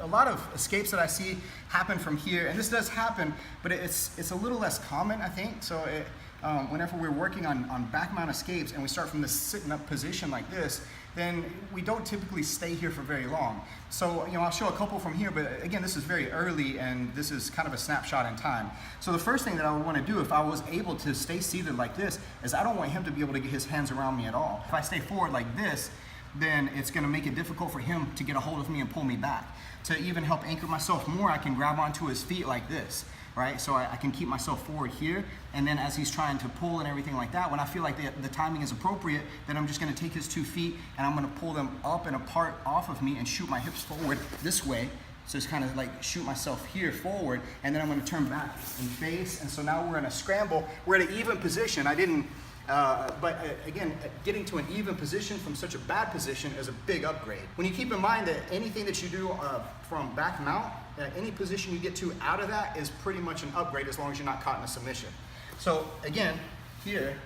A lot of escapes that I see happen from here, and this does happen, but it's a little less common, I think. So whenever we're working on back mount escapes and we start from this sitting up position like this, then we don't typically stay here for very long. So, I'll show a couple from here, but again, this is very early and this is kind of a snapshot in time. So the first thing that I would want to do if I was able to stay seated like this is I don't want him to be able to get his hands around me at all. If I stay forward like this, then it's going to make it difficult for him to get a hold of me and pull me back. To even help anchor myself more, I can grab onto his feet like this, right? So I can keep myself forward here, and then as he's trying to pull and everything like that, when I feel like the timing is appropriate, then I'm just going to take his 2 feet and I'm going to pull them up and apart off of me and shoot my hips forward this way. So it's kind of like shoot myself here forward, and then I'm going to turn back and face, and so now we're in a scramble. We're at an even position. Again, getting to an even position from such a bad position is a big upgrade. When you keep in mind that anything that you do from back mount, any position you get to out of that is pretty much an upgrade as long as you're not caught in a submission. So again, here,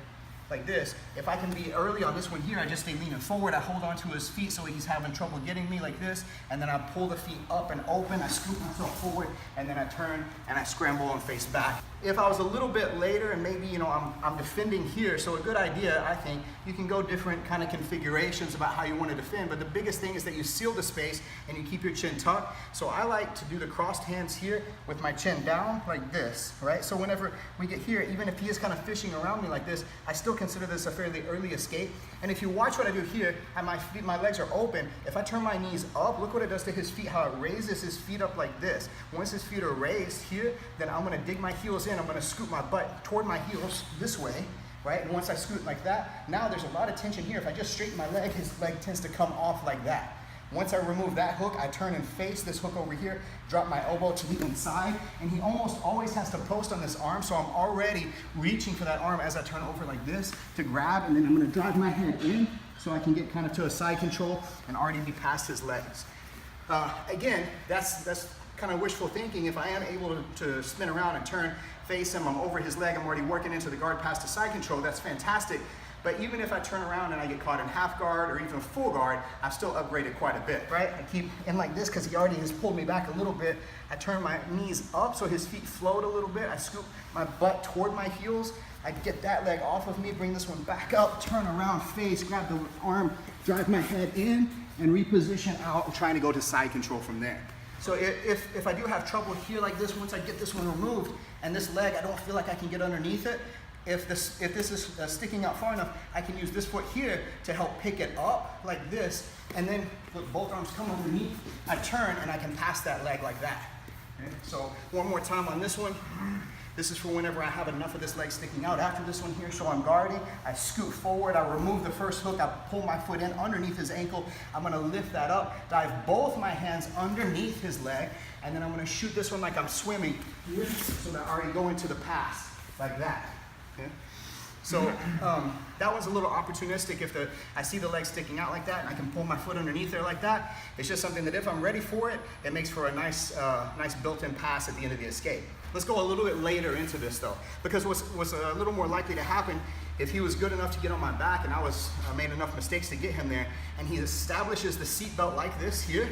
like this, if I can be early on this one here, I just stay leaning forward, I hold onto his feet so he's having trouble getting me like this, and then I pull the feet up and open, I scoop myself forward, and then I turn and I scramble and face back. If I was a little bit later and maybe, I'm defending here, so a good idea, I think, you can go different kind of configurations about how you want to defend, but the biggest thing is that you seal the space and you keep your chin tucked. So I like to do the crossed hands here with my chin down like this, right? So whenever we get here, even if he is kind of fishing around me like this, I still consider this a fairly early escape. And if you watch what I do here, and my feet, my legs are open, if I turn my knees up, look what it does to his feet, how it raises his feet up like this. Once his feet are raised here, then I'm gonna dig my heels in, I'm gonna scoop my butt toward my heels this way, right? And once I scoot like that, now there's a lot of tension here. If I just straighten my leg, his leg tends to come off like that. Once I remove that hook, I turn and face this hook over here, drop my elbow to the inside, and he almost always has to post on this arm, so I'm already reaching for that arm as I turn over like this to grab, and then I'm gonna drive my head in so I can get kind of to a side control and already be past his legs. Again, that's kind of wishful thinking. If I am able to spin around and turn, face him, I'm over his leg, I'm already working into the guard past the side control, that's fantastic. But even if I turn around and I get caught in half guard or even full guard, I've still upgraded quite a bit, right? I keep in like this because he already has pulled me back a little bit. I turn my knees up so his feet float a little bit. I scoop my butt toward my heels. I get that leg off of me, bring this one back up, turn around, face, grab the arm, drive my head in, and reposition out, trying to go to side control from there. So if I do have trouble here like this, once I get this one removed, and this leg, I don't feel like I can get underneath it, if this is sticking out far enough, I can use this foot here to help pick it up like this, and then with both arms come underneath, I turn and I can pass that leg like that. Okay? So one more time on this one. This is for whenever I have enough of this leg sticking out. After this one here, so I'm guarding, I scoot forward, I remove the first hook, I pull my foot in underneath his ankle, I'm gonna lift that up, dive both my hands underneath his leg, and then I'm gonna shoot this one like I'm swimming, so that I already go into the pass, like that. Okay? So that one's a little opportunistic if I see the leg sticking out like that and I can pull my foot underneath there like that. It's just something that if I'm ready for it, it makes for a nice built-in pass at the end of the escape. Let's go a little bit later into this though, because what's a little more likely to happen if he was good enough to get on my back and I made enough mistakes to get him there, and he establishes the seat belt like this here,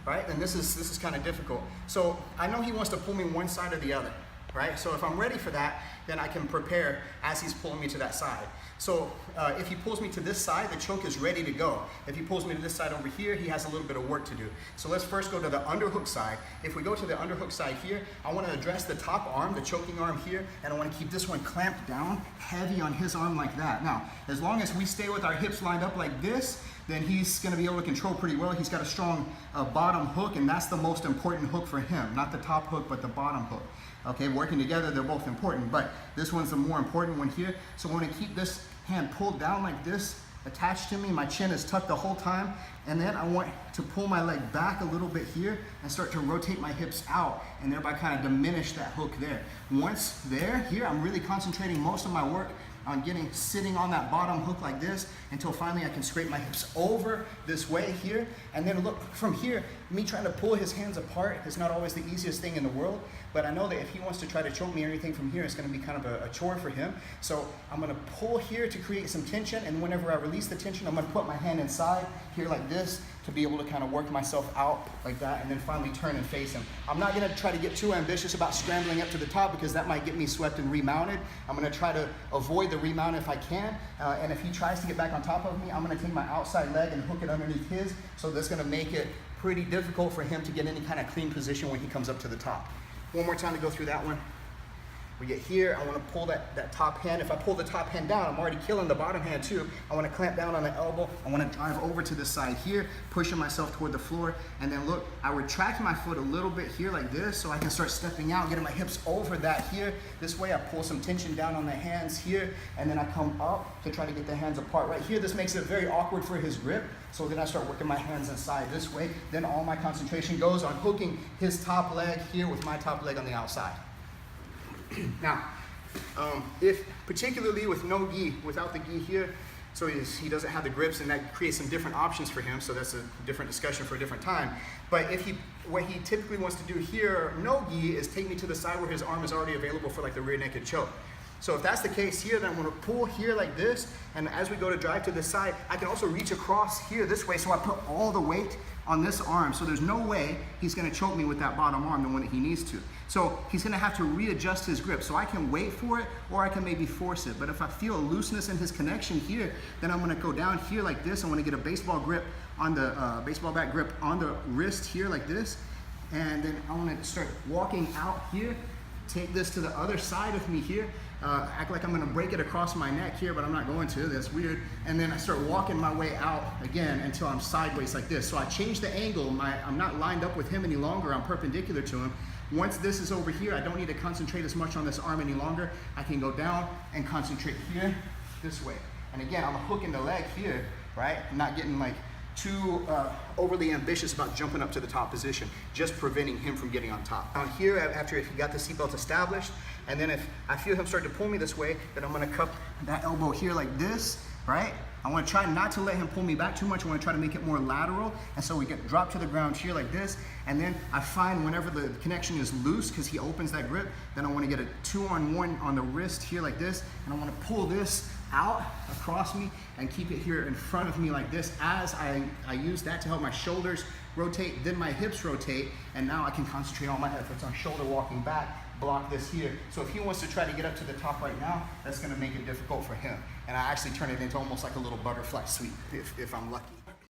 right? Then this is kind of difficult. So I know he wants to pull me one side or the other, right? So if I'm ready for that, then I can prepare as he's pulling me to that side. So if he pulls me to this side, the choke is ready to go. If he pulls me to this side over here, he has a little bit of work to do. So let's first go to the underhook side. If we go to the underhook side here, I want to address the top arm, the choking arm here, and I want to keep this one clamped down heavy on his arm like that. Now, as long as we stay with our hips lined up like this, then he's going to be able to control pretty well. He's got a strong bottom hook, and that's the most important hook for him. Not the top hook, but the bottom hook. Okay, working together, they're both important, but this one's the more important one here. So I'm going to keep this hand pulled down like this, attached to me. My chin is tucked the whole time, and then I want to pull my leg back a little bit here and start to rotate my hips out, and thereby kind of diminish that hook there. Once there, here, I'm really concentrating most of my work on sitting on that bottom hook like this until finally I can scrape my hips over this way here. And then look, from here, me trying to pull his hands apart is not always the easiest thing in the world, but I know that if he wants to try to choke me or anything from here, it's gonna be kind of a chore for him. So I'm gonna pull here to create some tension, and whenever I release the tension, I'm gonna put my hand inside here like this, to be able to kind of work myself out like that and then finally turn and face him. I'm not gonna try to get too ambitious about scrambling up to the top because that might get me swept and remounted. I'm gonna try to avoid the remount if I can. And if he tries to get back on top of me, I'm gonna take my outside leg and hook it underneath his. So that's gonna make it pretty difficult for him to get any kind of clean position when he comes up to the top. One more time to go through that one. We get here, I want to pull that top hand. If I pull the top hand down, I'm already killing the bottom hand too. I want to clamp down on the elbow. I want to drive over to the side here, pushing myself toward the floor. And then look, I retract my foot a little bit here like this so I can start stepping out, getting my hips over that here. This way I pull some tension down on the hands here, and then I come up to try to get the hands apart. Right here, this makes it very awkward for his grip. So then I start working my hands inside this way. Then all my concentration goes on hooking his top leg here with my top leg on the outside. Now, if particularly with no gi, without the gi here, so he doesn't have the grips, and that creates some different options for him, so that's a different discussion for a different time. But if what he typically wants to do here, no gi, is take me to the side where his arm is already available for like the rear naked choke. So if that's the case here, then I'm gonna pull here like this, and as we go to drive to this side, I can also reach across here this way, so I put all the weight on this arm, so there's no way he's gonna choke me with that bottom arm the one that he needs to. So he's gonna have to readjust his grip. So I can wait for it, or I can maybe force it. But if I feel a looseness in his connection here, then I'm gonna go down here like this. I wanna get a baseball grip on the, baseball bat grip on the wrist here like this. And then I wanna start walking out here, take this to the other side of me here, act like I'm gonna break it across my neck here, but I'm not going to, that's weird. And then I start walking my way out again until I'm sideways like this. So I change the angle, I'm not lined up with him any longer, I'm perpendicular to him. Once this is over here, I don't need to concentrate as much on this arm any longer. I can go down and concentrate here, this way. And again, I'm hooking the leg here, right? I'm not getting like too overly ambitious about jumping up to the top position, just preventing him from getting on top. Down here, after if he got the seatbelt established, and then if I feel him start to pull me this way, then I'm gonna cup that elbow here like this, right? I wanna try not to let him pull me back too much. I wanna try to make it more lateral. And so we get dropped to the ground here like this. And then I find whenever the connection is loose, because he opens that grip, then I wanna get a 2-on-1 on the wrist here like this. And I wanna pull this out across me and keep it here in front of me like this as I use that to help my shoulders rotate, then my hips rotate, and now I can concentrate all my efforts on shoulder walking back, block this here. So if he wants to try to get up to the top right now, that's gonna make it difficult for him. And I actually turn it into almost like a little butterfly sweep if I'm lucky.